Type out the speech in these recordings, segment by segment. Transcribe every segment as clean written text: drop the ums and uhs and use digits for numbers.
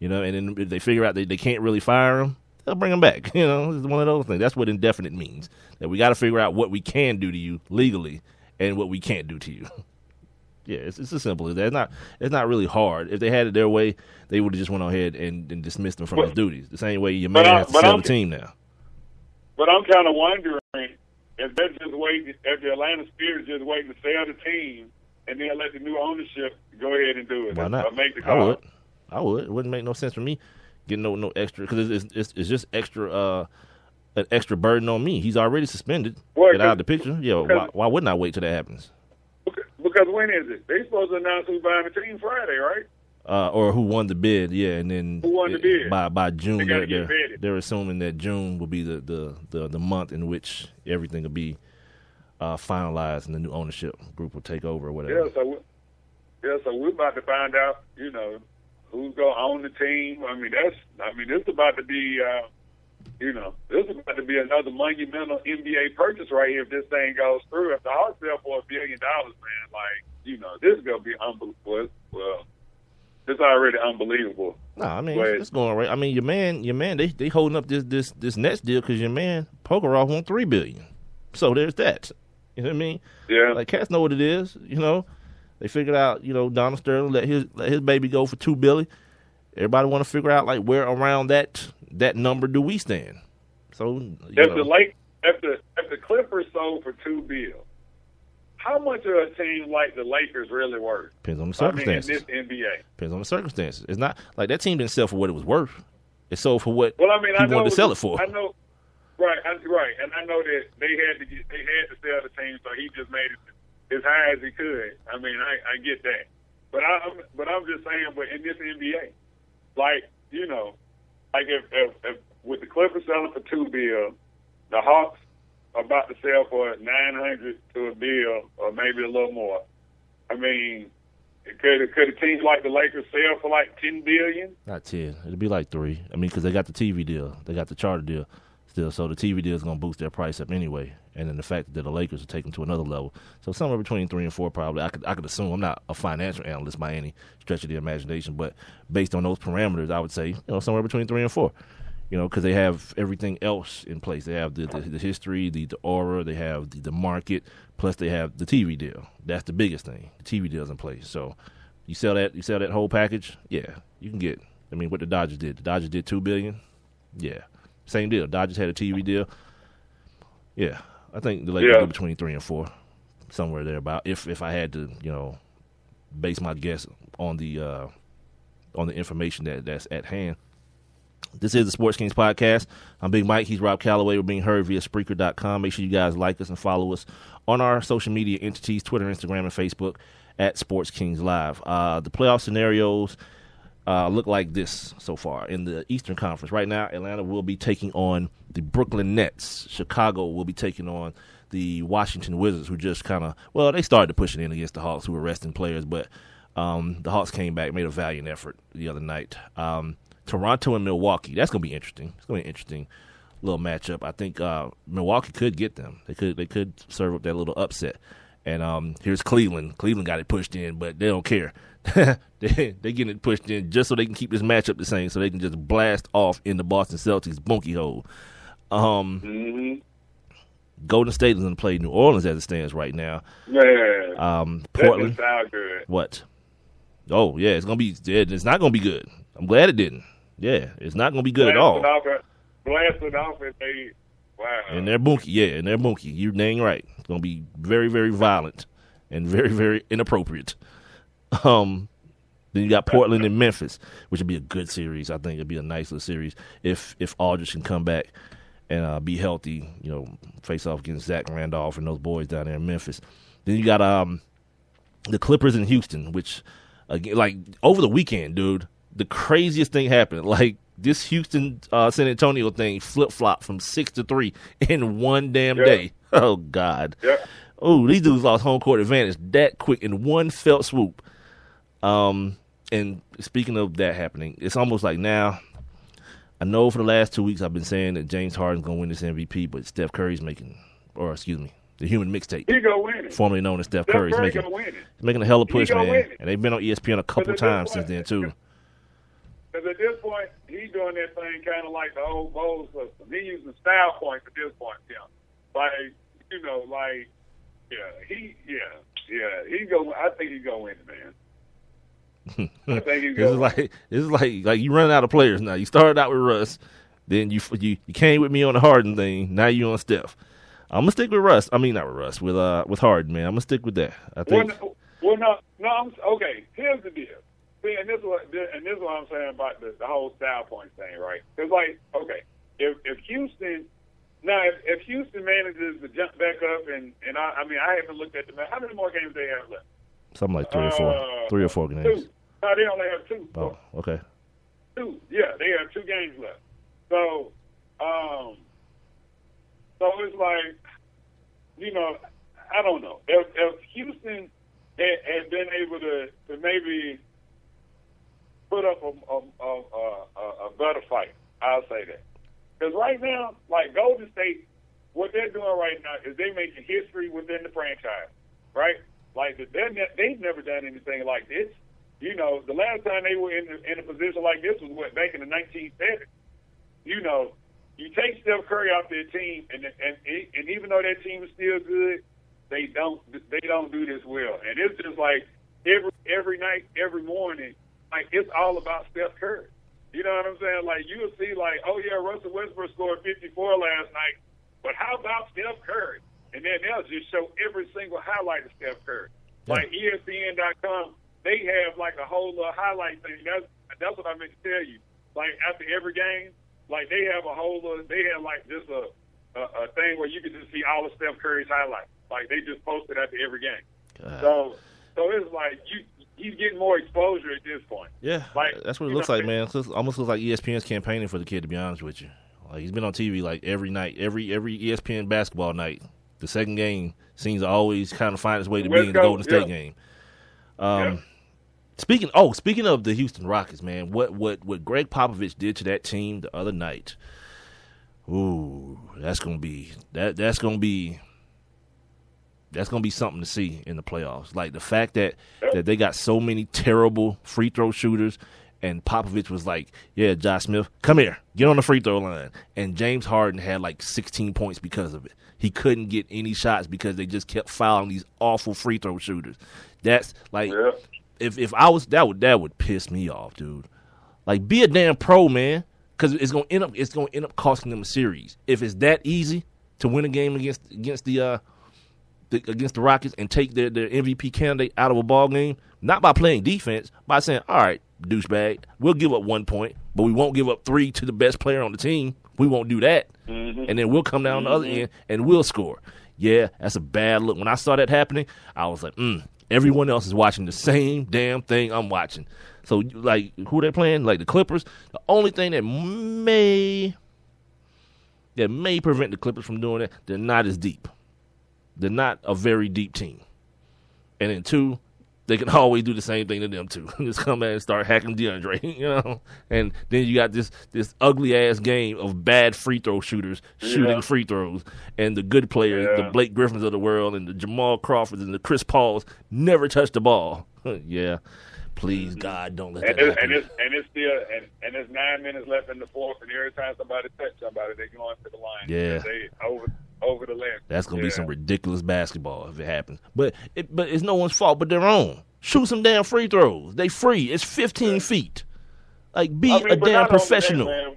You know, and then if they figure out they can't really fire him, they'll bring him back. You know, it's one of those things. That's what indefinite means. That we got to figure out what we can do to you legally and what we can't do to you. Yeah, it's as simple as that. It's not really hard. If they had it their way, they would have just went ahead and dismissed him from his duties. The same way your man has to sell the team now. But I'm kind of wondering if they're just waiting, if the Atlanta Spirit just waiting to sell the team and then let the new ownership go ahead and do it. Why not? Or make the call. I would. It wouldn't make no sense for me getting no extra, because it's just extra an extra burden on me. He's already suspended. Get out of the picture. Yeah, why wouldn't I wait till that happens? Because when is it? They supposed to announce who's buying the team Friday, right? Or who won the bid? Yeah, and then who won the bid? By June, they're assuming that June will be the month in which everything will be finalized and the new ownership group will take over or whatever. So we're about to find out, you know, who's gonna own the team. This is about to be. This is about to be another monumental NBA purchase right here if this thing goes through. If the Hawks sell for $1 billion, man, this is going to be unbelievable. Well, it's already unbelievable. It's going right. Your man, they holding up this Nets deal because your man, Prokhorov, won $3 billion. So there's that. You know what I mean? Yeah. Like, cats know what it is, you know. They figured out, Donald Sterling let his baby go for $2 billion. Everybody want to figure out, like, where around that number do we stand? So if the Clippers sold for $2 billion, how much are a team like the Lakers really worth? Depends on the circumstances. In this NBA, depends on the circumstances. It's not like that team didn't sell for what it was worth. It sold for what he wanted to sell it for. I know, right, and I know that they had to sell the team, so he just made it as high as he could. I get that, but I'm just saying, but in this NBA, like, if with the Clippers selling for $2 billion, the Hawks are about to sell for $900 to $1 billion, or maybe a little more. Could a team like the Lakers sell for like $10 billion? Not 10. It'll be like 3. Because they got the TV deal, they got the charter deal still, so the TV deal is going to boost their price up anyway. And then the fact that the Lakers are taking to another level, so somewhere between 3 and 4 probably. I could assume. I'm not a financial analyst by any stretch of the imagination, but based on those parameters, I would say somewhere between 3 and 4. Because they have everything else in place. They have the history, the aura, they have the market, plus they have the TV deal. That's the biggest thing. The TV deal's in place. So you sell that whole package, yeah, you can get. What the Dodgers did. The Dodgers did $2 billion. Yeah, same deal. Dodgers had a TV deal. Yeah, I think the Lakers go between 3 and 4, somewhere there about. If I had to, base my guess on the information that's at hand. This is the Sports Kings Podcast. I'm Big Mike. He's Rob Calloway. We're being heard via Spreaker.com. Make sure you guys like us and follow us on our social media entities, Twitter, Instagram, and Facebook at Sports Kings Live. The playoff scenarios look like this so far. In the Eastern Conference right now, Atlanta will be taking on the Brooklyn Nets. Chicago will be taking on the Washington Wizards, who just they started to push it in against the Hawks, who were resting players, but the Hawks came back, made a valiant effort the other night. Toronto and Milwaukee. That's going to be interesting. It's going to be an interesting little matchup. I think Milwaukee could get them. They could serve up that little upset. And here's Cleveland. Cleveland got it pushed in, but they don't care. they getting it pushed in just so they can keep this matchup the same, so they can just blast off in the Boston Celtics bunkie hole. Golden State is going to play New Orleans as it stands right now. Man, Portland. That sound good. What? Oh yeah, it's not going to be good. I'm glad it didn't. Yeah, it's not going to be good at all. Blasted off and they, wow. And they're bunkie, You're dang right. It's going to be very, very violent and very, very inappropriate. Then you got Portland and Memphis, which would be a good series. I think it'd be a nice little series if Aldridge can come back and be healthy, face off against Zach Randolph and those boys down there in Memphis. Then you got the Clippers in Houston, which, again, like, over the weekend, dude, the craziest thing happened. Like, this Houston San Antonio thing flip-flopped from 6-3 in one damn day. Oh, God. Yeah. Oh, these dudes lost home court advantage that quick in one felt swoop. And speaking of that happening, it's almost like now, I know for the last 2 weeks I've been saying that James Harden's going to win this MVP, but Steph Curry's the human mixtape. He gonna win it. Formerly known as Steph Curry. He's making a hell of a push, man. And they've been on ESPN a couple times since then, too. Because at this point, he's doing that thing kind of like the old bowl system. He's using style points at this point, Like, he go. I think he's gonna win it, man. I think he's gonna. It's like you running out of players now. You started out with Russ, then you came with me on the Harden thing. Now you on Steph. I'm gonna stick with Russ. I mean, not with Russ, with Harden, man. I'm gonna stick with that. I think. No. Okay. Here's the deal. See, and this is what I'm saying about the whole style points thing, right? Because, like, okay, if Houston manages to jump back up, and I haven't looked at how many more games they have left? Something like 3 or 4 games. 2. No, they only have 2. Oh, okay. 2. Yeah, they have 2 games left. So it's like, I don't know. If Houston had been able to maybe put up a better fight, I'll say that. Because right now, like Golden State, what they're doing right now is they're making history within the franchise, right? Like they've never done anything like this. The last time they were in a position like this was back in the 1970s. You take Steph Curry off their team, and even though that team is still good, they don't do this well. And it's just like every night, every morning, like it's all about Steph Curry. You know what I'm saying? Like you'll see, like, oh yeah, Russell Westbrook scored 54 last night, but how about Steph Curry? And then they'll just show every single highlight of Steph Curry. Yeah. Like ESPN.com, they have like a whole little highlight thing. That's what I meant to tell you. Like after every game, like they have like just a thing where you can just see all of Steph Curry's highlights. Like they just post it after every game. So it's like he's getting more exposure at this point. Yeah, like, that's what it looks like, man. It almost looks like ESPN's campaigning for the kid, to be honest with you. Like he's been on TV like every night, every ESPN basketball night. The second game seems to always kind of find its way to being the Golden State game. Speaking of the Houston Rockets, man, what Greg Popovich did to that team the other night, ooh, that's gonna be something to see in the playoffs. Like the fact that they got so many terrible free throw shooters, and Popovich was like, "Yeah, Josh Smith, come here, get on the free throw line." And James Harden had like 16 points because of it. He couldn't get any shots because they just kept fouling these awful free throw shooters. That's like, if I was that would piss me off, dude. Like, be a damn pro, man, because it's gonna end up costing them a series. If it's that easy to win a game against the Rockets and take their MVP candidate out of a ball game, not by playing defense, by saying, all right, douchebag, we'll give up 1 point, but we won't give up 3 to the best player on the team. We won't do that. Mm-hmm. And then we'll come down the other end and we'll score. Yeah, that's a bad look. When I saw that happening, I was like, everyone else is watching the same damn thing I'm watching. So, like, who they playing? Like the Clippers. The only thing that may prevent the Clippers from doing that, they're not as deep. They're not a very deep team. And then 2, they can always do the same thing to them too. Just come in and start hacking DeAndre, And then you got this ugly ass game of bad free throw shooters shooting free throws, and the good players, the Blake Griffins of the world, and the Jamal Crawfords and the Chris Pauls never touch the ball. Yeah, please God, don't let that happen. And it's 9 minutes left in the fourth, and every time somebody touch somebody, they go into the line. Yeah, they over the left. That's gonna be some ridiculous basketball if it happens. But it's no one's fault but their own. Shoot some damn free throws. They free. It's 15 feet. Like, be a damn professional. That,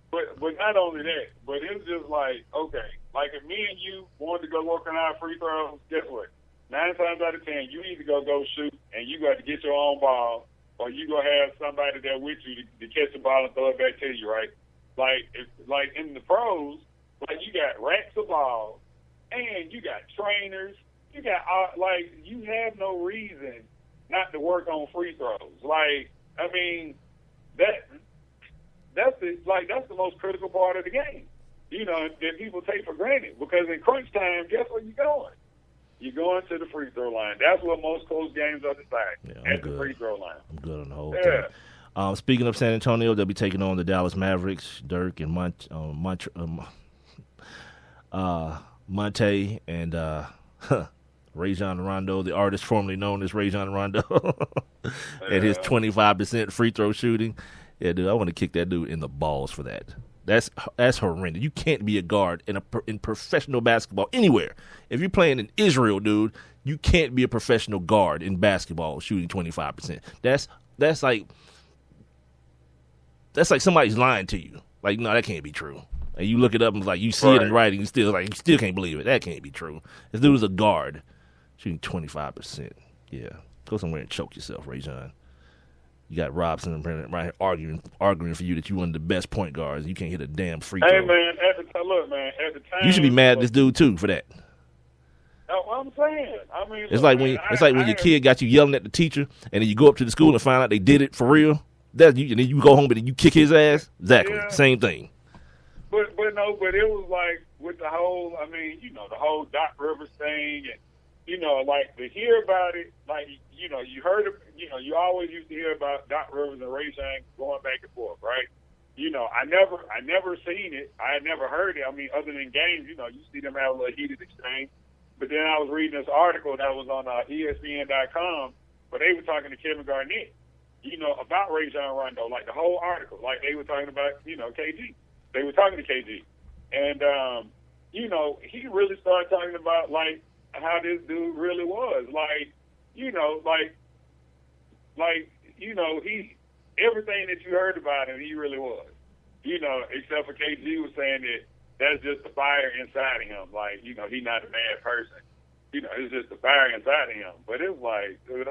but not only that, but it's just like, okay, like if me and you wanted to go work on our free throws, guess what? 9 times out of 10, you either go shoot and you got to get your own ball, or you gonna have somebody there with you to catch the ball and throw it back to you, right? Like in the pros, like you got racks of balls, and you got trainers. You got you have no reason not to work on free throws. Like, I mean, that's the most critical part of the game. That people take for granted, because in crunch time, guess where you're going? You're going to the free throw line. That's where most close games are decided, at the free throw line. I'm good on the whole thing. Speaking of San Antonio, they'll be taking on the Dallas Mavericks. Dirk and Monte and Rajon Rondo, the artist formerly known as Rajon Rondo, and his 25% free throw shooting. Yeah, dude, I want to kick that dude in the balls for that. That's horrendous. You can't be a guard in professional basketball anywhere. If you're playing in Israel, dude, you can't be a professional guard in basketball shooting 25%. That's like somebody's lying to you. Like, no, that can't be true. And you look it up and like you see it in writing, you still can't believe it. That can't be true. This dude is a guard shooting 25%. Yeah, go somewhere and choke yourself, Rajon. You got Robson right here arguing for you that you're one of the best point guards. You can't hit a damn free throw. Hey man, at the time you should be mad at this dude too for that. That's what I'm saying. I mean, it's like when your kid got you yelling at the teacher, and then you go up to the school and find out they did it for real. And then you go home and then you kick his ass. Exactly, same thing. But it was like with the whole, I mean, the whole Doc Rivers thing, and like to hear about it, like you heard, you always used to hear about Doc Rivers and Rajon going back and forth, right? I never seen it. I had never heard it. I mean, other than games, you see them have a little heated exchange. But then I was reading this article that was on ESPN.com, where they were talking to Kevin Garnett, about Rajon Rondo, like the whole article, like they were talking about, KG. They were talking to KG, and he really started talking about like how this dude really was, he everything that you heard about him, he really was, except for KG was saying that that's just the fire inside of him, like he's not a bad person, it's just the fire inside of him. But it's like, dude,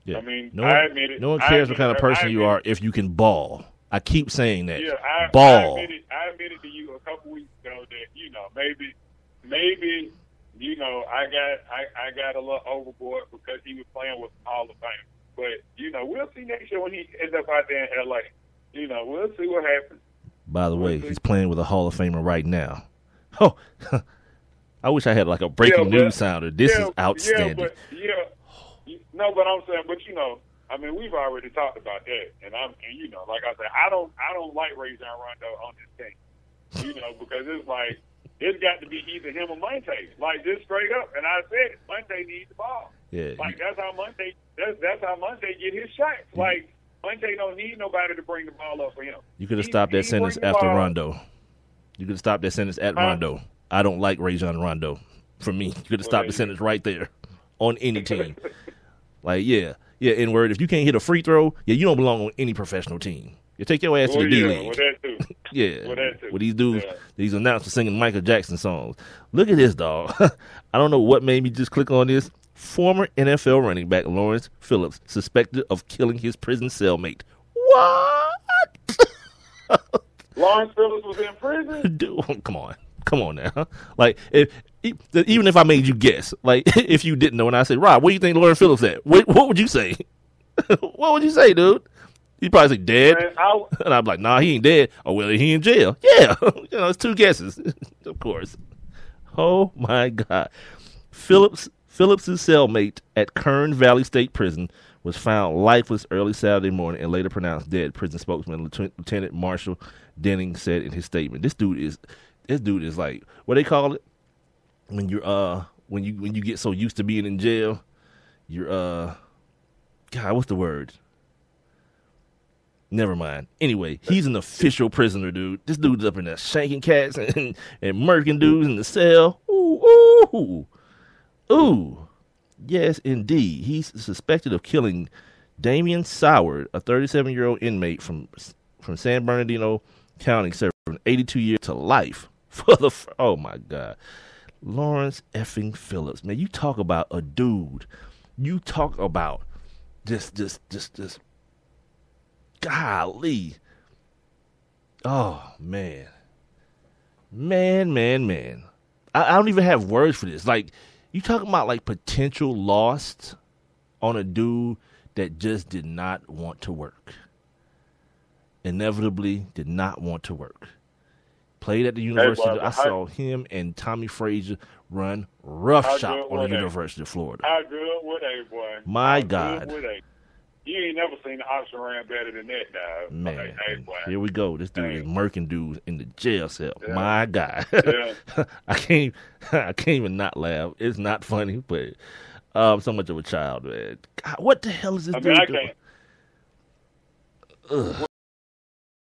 yeah. I mean, I admit it. No one cares what kind of person you are if you can ball. I keep saying that. Yeah, ball. I admitted to you a couple weeks ago that maybe I got a little overboard because he was playing with Hall of Fame. But we'll see next year when he ends up out there in LA. We'll see what happens. By the way, he's playing with a Hall of Famer right now. Oh, I wish I had like a breaking news sounder. This is outstanding. But I'm saying, I mean, we've already talked about that, and like I said, I don't like Rajon Rondo on this team, because it's like it's got to be either him or Monte, like just straight up. And I said, Monte needs the ball. Yeah, like that's how Monte get his shots. Like Monte don't need nobody to bring the ball up for him. You could have stopped that sentence after Rondo. You could have stopped that sentence at Rondo. I don't like Rajon Rondo. For me, you could have stopped the sentence right there on any team. Like, N-word, if you can't hit a free throw, you don't belong on any professional team. You take your ass to the D-League. Well, that too. With these dudes, these announcers singing Michael Jackson songs. Look at this, dog. I don't know what made me just click on this. Former NFL running back Lawrence Phillips suspected of killing his prison cellmate. What? Lawrence Phillips was in prison? Dude, come on now. Like, even if I made you guess, like, if you didn't know, and I said, Rob, where do you think Lawrence Phillips at? What would you say? What would you say, dude? You'd probably say dead. Man, and I'd be like, nah, he ain't dead. Oh, well, he in jail. Yeah. It's two guesses, of course. Oh, my God. Phillips' cellmate at Kern Valley State Prison was found lifeless early Saturday morning and later pronounced dead. Prison spokesman Lieutenant Marshall Denning said in his statement. This dude is like, what they call it when you're when you get so used to being in jail, you're God, what's the word? Never mind. Anyway, he's an official prisoner, dude. This dude's up in there shanking cats and murking dudes in the cell. Ooh. Yes, indeed. He's suspected of killing Damian Soward, a 37-year-old inmate from San Bernardino County, serving 82 years to life for the. Oh my God, Lawrence effing Phillips, man! You talk about a dude. You talk about just. Golly. Oh, man. Man. I don't even have words for this. Like, you talking about, like, potential lost on a dude that just did not want to work. Inevitably did not want to work. Played at the University. I saw him and Tommy Frazier run roughshod on the University of Florida. How good would they, boy? My God. You ain't never sseen the option ran better than that, dog. Man, here we go. This dude is murking dudes in the jail cell. Yeah. My God. Yeah. I can't even not laugh. It's not funny, but I'm so much of a child, man. God, what the hell is this dude doing? Ugh.